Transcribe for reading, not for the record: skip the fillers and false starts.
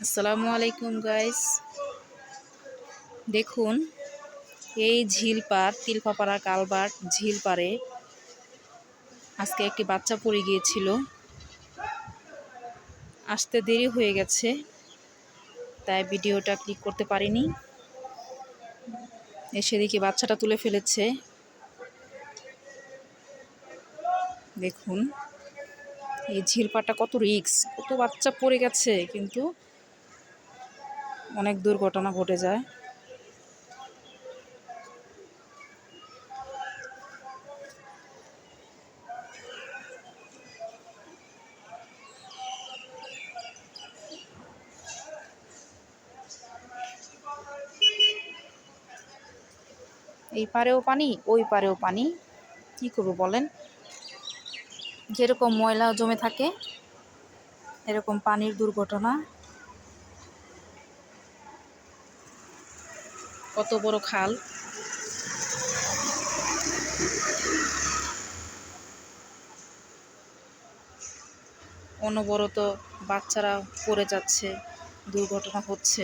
আসসালামু আলাইকুম গাইস, দেখুন এই ঝিল পাড় তিলপাপাড়া কালভার্ট ঝিল পাড়ে আজকে একটি বাচ্চা পড়ে গিয়েছিল। আসতে দেরি হয়ে গেছে, তাই ভিডিওটা ক্লিক করতে পারিনি। এসে দেখি বাচ্চাটা তুলে ফেলেছে। দেখুন এই ঝিল পাড়টা কত রিস্ক, কত বাচ্চা পড়ে গেছে, কিন্তু অনেক দুর্ঘটনা ঘটে যায়। এই পারেও পানি, ওই পারেও পানি, কি করবো বলেন। যেরকম ময়লা জমে থাকে এরকম পানির দুর্ঘটনা। কত বড় খাল, অনবরত বাচ্চারা পড়ে যাচ্ছে, দুর্ঘটনা হচ্ছে।